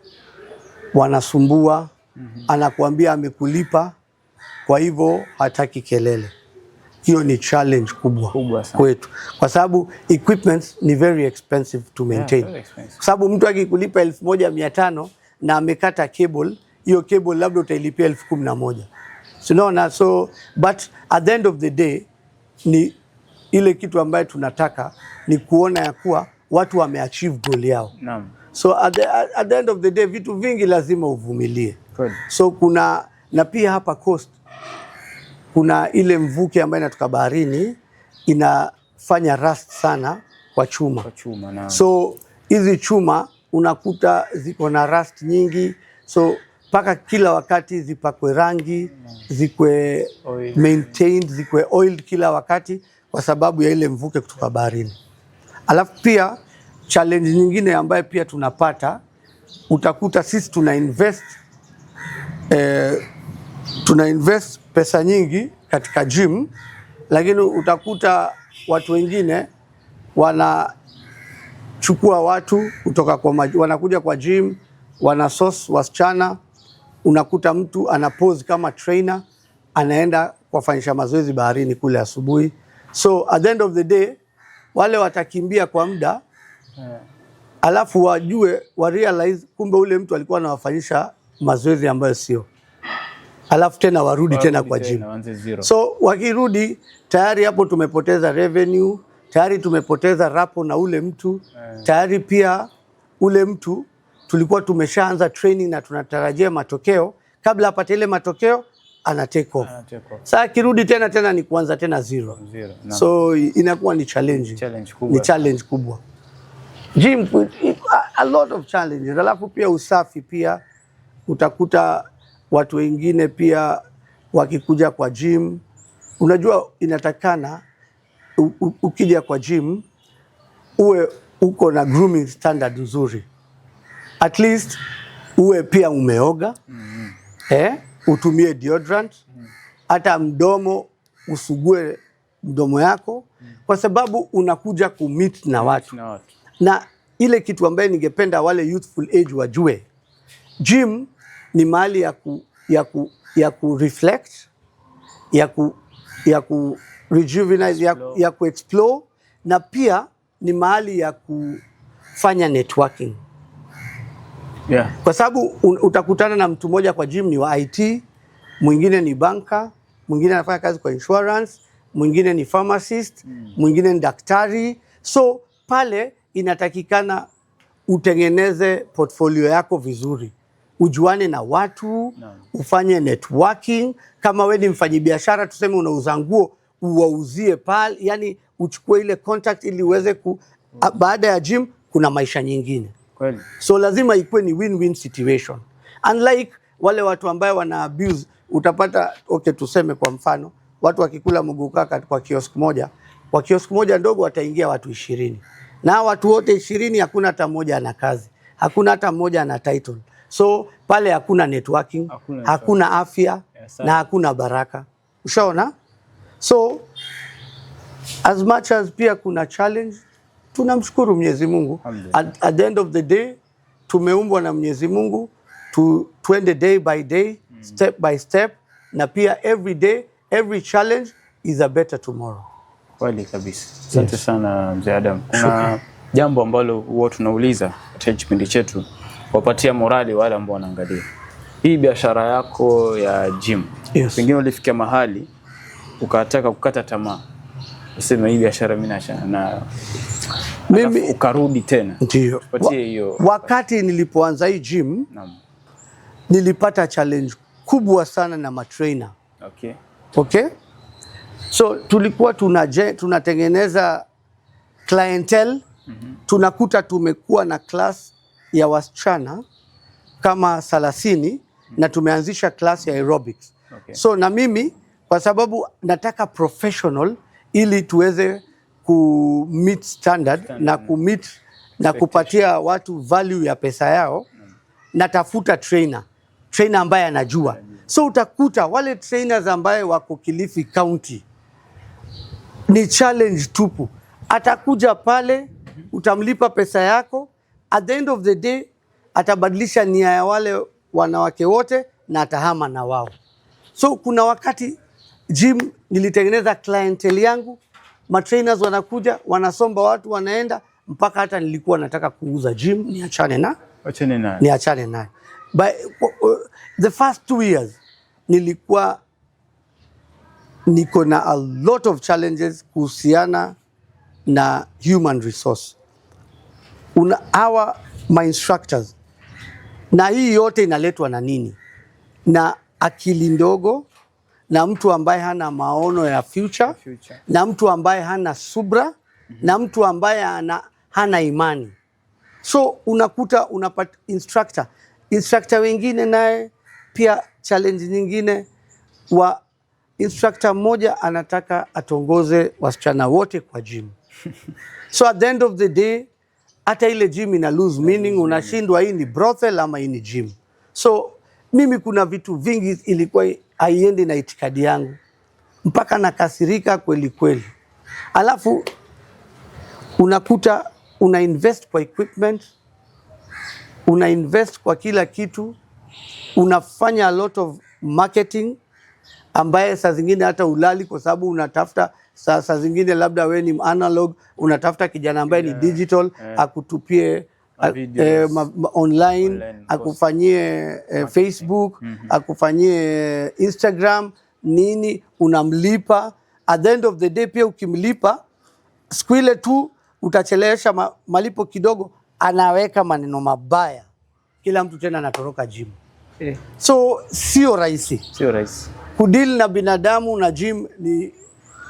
wanasumbua, anakuambia amekulipa, kwa hivyo hataki kelele. Hiyo ni challenge kubwa kwetu, kwa sababu equipments ni very expensive to maintain. Kwa sababu mtu akikulipa 1500 na amekata cable, hiyo cable labda utailipia 11,000. Unaona? So but at the end of the day ni ile kitu ambayo tunataka ni kuona ya kuwa watu wameachieve goal yao. Naam. So at the end of the day vitu vingi lazima uvumilie. So kuna, na pia hapa coast kuna ile mvuke ambayo inatoka baharini inafanya rust sana kwa chuma. Naam. So hizi chuma unakuta ziko na rust nyingi, so paka kila wakati zipakwe rangi, zikwe maintained, zikwe oiled kila wakati kwa sababu ya ile mvuke kutoka baharini. Alafu pia challenge nyingine ambayo pia tunapata, utakuta sisi tuna invest pesa nyingi katika gym, lakini utakuta watu wengine wanachukua watu kutoka kwa wanakuja kwa gym, wana source wasichana, unakuta mtu anapose kama trainer, anaenda kufanyisha mazoezi baharini kule asubuhi. So at the end of the day wale watakimbia kwa muda, alafu wa realize kumbe ule mtu alikuwa anawafanyisha mazoezi ambayo sio, alafu tena warudi tena kwa gym. So wakirudi tayari hapo tumepoteza revenue, tayari tumepoteza rapo na ule mtu, tayari pia ule mtu tulikuwa tumeshaanza training na tunatarajia matokeo, kabla apate ile matokeo ana take off. Sasa kirudi tena ni kuanza tena zero. No. So inakuwa ni challenge kubwa. Ni challenge kubwa. Gym, a lot of challenges. Alafu pia usafi pia utakuta watu wengine pia wakikuja kwa gym, unajua inatakana ukija kwa gym uwe uko na grooming standard nzuri. At least uwe pia umeoga, utumie deodorant, hata mdomo usugue mdomo yako, kwa sababu unakuja kumeet na watu. Na ile kitu ambaye ningependa wale youthful age wajue, gym ni mahali ya ku reflect, ya ku rejuvenate, ya ku explore, na pia ni mahali ya kufanya networking. Yeah. Kwa sababu utakutana na mtu mmoja kwa gym ni wa IT, mwingine ni banker, mwingine anafanya kazi kwa insurance, mwingine ni pharmacist, mwingine ni daktari. So pale inatakikana utengeneze portfolio yako vizuri, ujuane na watu, ufanye networking. Kama wewe ni mfanyabiashara, tuseme unauza nguo, uwauzie pale, yani uchukue ile contact ili uweze baada ya gym kuna maisha nyingine. Kweli. So lazima ikuwe ni win-win situation. Unlike wale watu ambao wana abuse, utapata tuseme kwa mfano watu wakikula mguka kwa kiosk moja, kwa kiosk moja ndogo wataingia watu 20. Na watu wote 20 hakuna hata mmoja ana kazi, hakuna hata mmoja ana title. So pale hakuna networking, hakuna afya, na hakuna baraka. Ushaona? So as much as pia kuna challenge, tunamshukuru Mwenyezi Mungu. At the end of the day tumeumbwa na Mwenyezi Mungu tuende day by day, step by step, na pia every day, every challenge is a better tomorrow. Kweli kabisa. Asante sana Mzee Adam. Kuna jambo ambalo huwa tunauliza katika kipindi chetu, wapatia morali wale ambao wanaangalia hii biashara yako ya gym. Pengine ulifikia mahali ukataka kukata tamaa, useme hii biashara mimi naachana nayo, mimi ukarudi tena. Ndio. Wakati nilipoanza hii gym, nilipata challenge kubwa sana na matrainer. Okay. So tulikuwa tunatengeneza clientele. Tunakuta tumekuwa na class ya wasichana kama 30 na tumeanzisha class ya aerobics. So na mimi kwa sababu nataka professional ili tuweze ku meet standard na ku meet na kupatia watu value ya pesa yao, natafuta trainer ambaye anajua. So utakuta wale trainers ambaye wako Kilifi County ni challenge tupu. Atakuja pale, utamlipa pesa yako, at the end of the day atabadilisha nia ya wale wanawake wote na atahama na wao. So kuna wakati gym nilitengeneza clientele yangu, matrainers wanakuja, wanasomba watu wanaenda, mpaka hata nilikuwa nataka kuuza gym, niachane nayo. By the first 2 years nilikuwa niko na a lot of challenges kuhusiana na human resource. My instructors, na hii yote inaletwa na nini? Na akili ndogo, na mtu ambaye hana maono ya future. Na mtu ambaye hana subra, na mtu ambaye hana imani. So unakuta unapata instructor wengine naye pia challenge nyingine, wa instructor mmoja anataka atongoze wasichana wote kwa gym. So at the end of the day hata ile gym ina lose meaning, unashindwa hii ni brothel ama hii ni gym. So mimi kuna vitu vingi ilikuwa haiendi na itikadi yangu, mpaka nakasirika kweli kweli. Alafu unakuta una invest kwa equipment, una invest kwa kila kitu, unafanya a lot of marketing ambaye saa zingine hata ulali kwa sababu unatafuta saa zingine labda we ni analog, unatafuta kijana ambaye ni digital, akutupie online, akufanyie Facebook, akufanyie Instagram nini, unamlipa. At the end of the day pia ukimlipa, siku ile tu utachelewesha malipo kidogo, anaweka maneno mabaya, kila mtu tena anatoroka gym. So sio rahisi kudeal na binadamu na gym.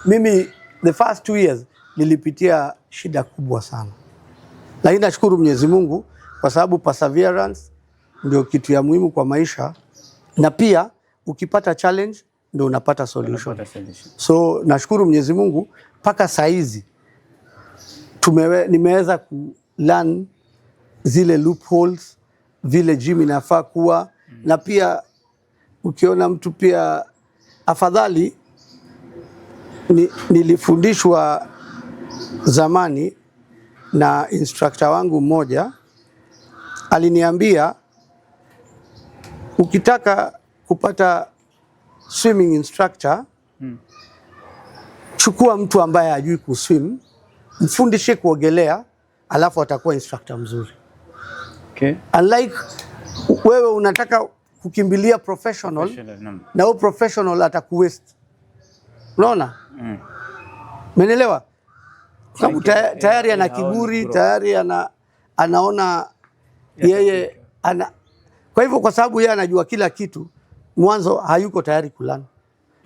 Mimi the first 2 years nilipitia shida kubwa sana, lakini nashukuru Mwenyezi Mungu kwa sababu perseverance ndio kitu ya muhimu kwa maisha, na pia ukipata challenge ndio unapata solution. So nashukuru Mwenyezi Mungu mpaka saa hizi nimeweza ku learn zile loopholes, vile gym inafaa kuwa. Na pia ukiona mtu pia afadhali, nilifundishwa zamani na instructor wangu mmoja, aliniambia ukitaka kupata swimming instructor, chukua mtu ambaye hajui kuswim, mfundishe kuogelea, alafu atakuwa instructor mzuri. Unlike wewe unataka kukimbilia professional na huyo professional atakuwaste. Unaona? Umeelewa? Sababu tayari ana kiburi, tayari anaona yeye kwa hivyo, kwa sababu yeye anajua kila kitu, mwanzo hayuko tayari kulana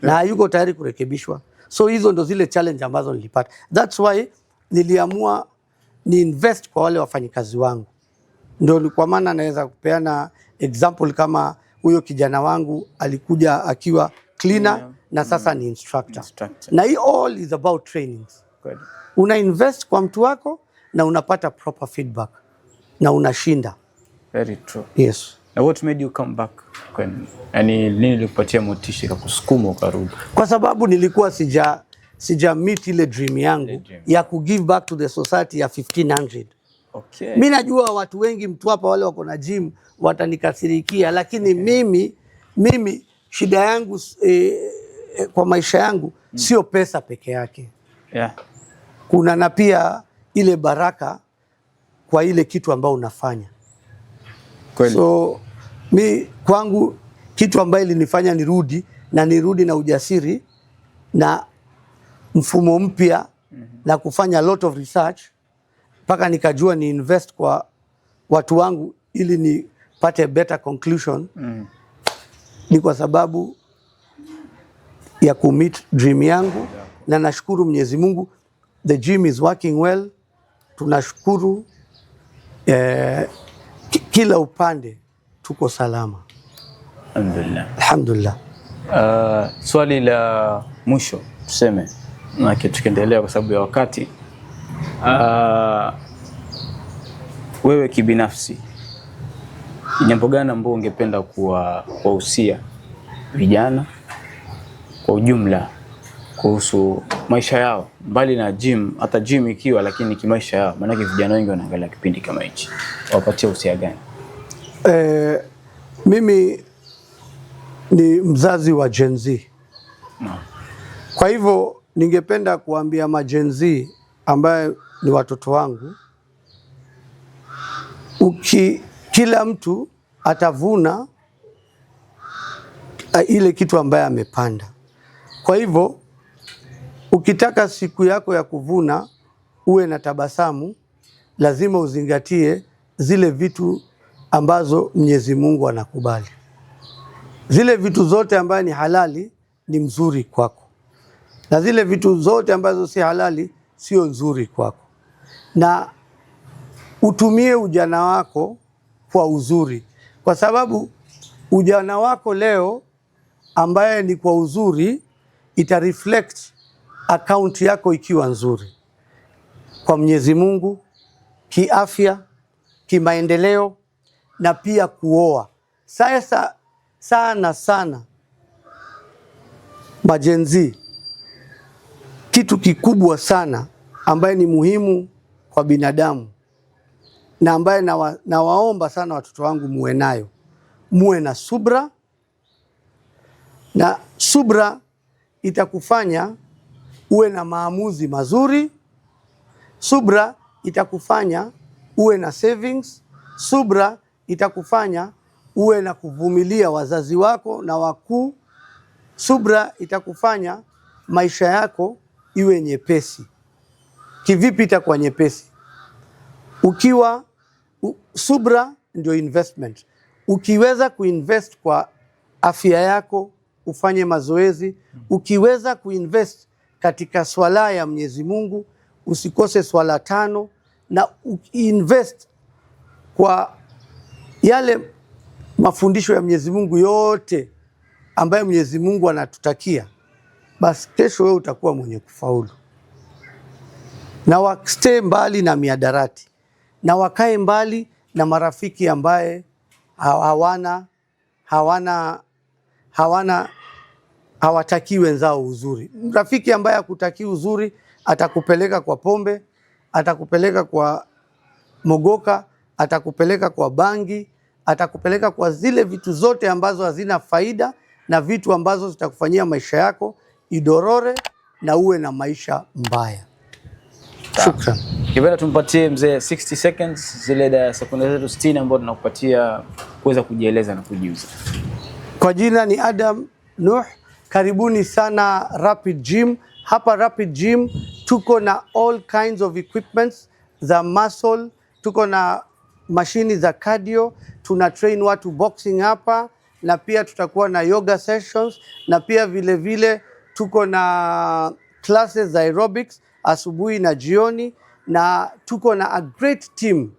na hayuko tayari kurekebishwa. So hizo ndo zile challenge ambazo nilipata. That's why niliamua ni invest kwa wale wafanyikazi wangu. Ndio kwa maana naweza kupeana example kama huyo kijana wangu alikuja akiwa cleaner na sasa ni instructor. Na hii all is about trainings. Una invest kwa mtu wako na unapata proper feedback na unashinda. Very true. Yes. And what made you come back? Nini likupatia motisha kusukuma ukarudi? Kwa sababu nilikuwa sija meet ile dream yangu ya ku give back to the society ya 1500. Okay. Mimi najua watu wengi mtu hapa wale wako na gym watanikasirikia, lakini mimi shida yangu kwa maisha yangu sio pesa peke yake. Kuna na pia ile baraka kwa ile kitu ambao unafanya. Kweli. So kwangu kitu ambayo ilinifanya nirudi na ujasiri na mfumo mpya na kufanya a lot of research mpaka nikajua ni invest kwa watu wangu ili nipate better conclusion. Ni kwa sababu ya ku meet dream yangu, na nashukuru Mwenyezi Mungu, the gym is working well. tunashukuru kila upande tuko salama. Alhamdulillah. Alhamdulillah. Swali la mwisho tuseme, na tukiendelea kwa sababu ya wakati. Wewe kibinafsi, jambo gani ambalo ungependa kuwahusia vijana kwa ujumla kuhusu maisha yao, mbali na gym, hata gym ikiwa, lakini kimaisha yao, maana vijana wengi wanaangalia kipindi kama hichi, wapatie usia gani? Mimi ni mzazi wa Gen Z. No. Kwa hivyo ningependa kuambia ma Gen Z ambaye ni watoto wangu, kila mtu atavuna ile kitu ambaye amepanda. Kwa hivyo ukitaka siku yako ya kuvuna uwe na tabasamu, lazima uzingatie zile vitu ambazo Mwenyezi Mungu anakubali. Zile vitu zote ambaye ni halali ni mzuri kwako, na zile vitu zote ambazo si halali sio nzuri kwako. Na utumie ujana wako kwa uzuri, kwa sababu ujana wako leo ambaye ni kwa uzuri ita reflect account yako ikiwa nzuri kwa Mwenyezi Mungu, kiafya, kimaendeleo na pia kuoa. Sasa sana majenzi, kitu kikubwa sana ambaye ni muhimu kwa binadamu na ambaye nawaomba sana watoto wangu muwe nayo, muwe na subra. Na subra itakufanya uwe na maamuzi mazuri. Subra itakufanya uwe na savings. Subra itakufanya uwe na kuvumilia wazazi wako na wakuu. Subra itakufanya maisha yako iwe nyepesi. Kivipi itakuwa nyepesi? Subra ndio investment. Ukiweza kuinvest kwa afya yako, ufanye mazoezi. Ukiweza kuinvest katika swala ya Mwenyezi Mungu, usikose swala 5, na ukiinvest kwa yale mafundisho ya Mwenyezi Mungu yote ambayo Mwenyezi Mungu anatutakia, basi kesho wewe utakuwa mwenye kufaulu. Na wastay mbali na miadarati, na wakae mbali na marafiki ambaye hawataki wenzao uzuri. Rafiki ambaye hakutaki uzuri atakupeleka kwa pombe, atakupeleka kwa mogoka, atakupeleka kwa bangi, atakupeleka kwa zile vitu zote ambazo hazina faida, na vitu ambazo zitakufanyia maisha yako idorore na uwe na maisha mbaya. Shukran. Kipenda tumpatie mzee 60 seconds, zile sekunde zetu 60 ambazo tunakupatia kuweza kujieleza na kujiuza. Kwa jina ni Adam Nuh. Karibuni sana Rapid Gym. Hapa Rapid Gym tuko na all kinds of equipments za muscle, tuko na mashini za cardio, tuna train watu boxing hapa, na pia tutakuwa na yoga sessions, na pia vile tuko na classes za aerobics asubuhi na jioni, na tuko na a great team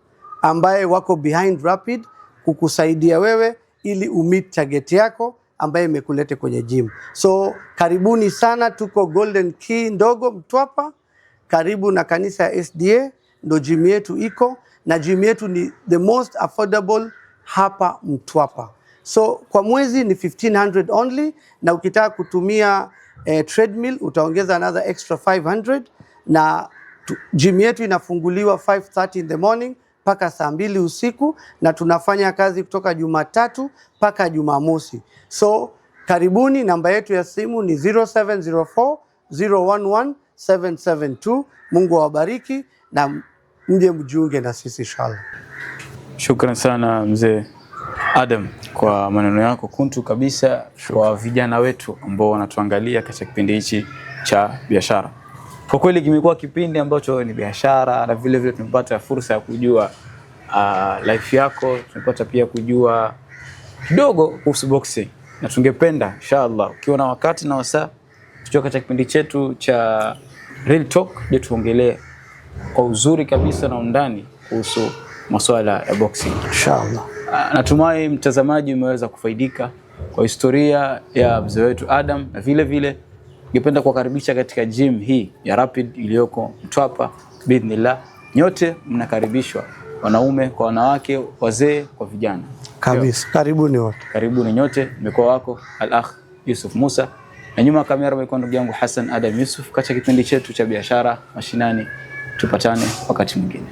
ambaye wako behind Rapid kukusaidia wewe ili umeet target yako ambaye imekulete kwenye gym. So karibuni sana, tuko Golden Key ndogo Mtwapa, karibu na kanisa ya SDA, ndo gym yetu iko, na gym yetu ni the most affordable hapa Mtwapa. So kwa mwezi ni 1500 only, na ukitaka kutumia treadmill utaongeza another extra 500, na gym yetu inafunguliwa 5:30 in the morning mpaka saa 2 usiku, na tunafanya kazi kutoka Jumatatu mpaka Jumamosi. So karibuni, namba yetu ya simu ni 0704 011 772. Mungu awabariki na mje mjiunge na sisi inshallah. Shukran sana mzee Adam kwa maneno yako kuntu kabisa. Kwa vijana wetu ambao wanatuangalia katika kipindi hichi cha biashara. Kwa kweli kimekuwa kipindi ambacho ni biashara, na vile tumepata fursa ya kujua life yako, tumepata pia kujua kidogo kuhusu boxing, na tungependa inshallah ukiwa na wakati na wasaa tuchoka katika kipindi chetu cha Real Talk, je tuongelee kwa uzuri kabisa na undani kuhusu masuala ya boxing. Inshallah. Natumai mtazamaji umeweza kufaidika kwa historia ya mzee wetu Adam, na vile vile ningependa kuwakaribisha katika gym hii ya Rapid iliyoko Mtwapa. Bismillah, nyote mnakaribishwa, wanaume kwa wanawake, wazee kwa vijana Kabisa. Karibuni wote. Karibuni nyote. Nimekuwa wako Al-Akh Yusuf Musa, na nyuma kamera umekuwa ndugu yangu Hassan Adam Yusuf katika kipindi chetu cha biashara mashinani. Tupatane wakati mwingine.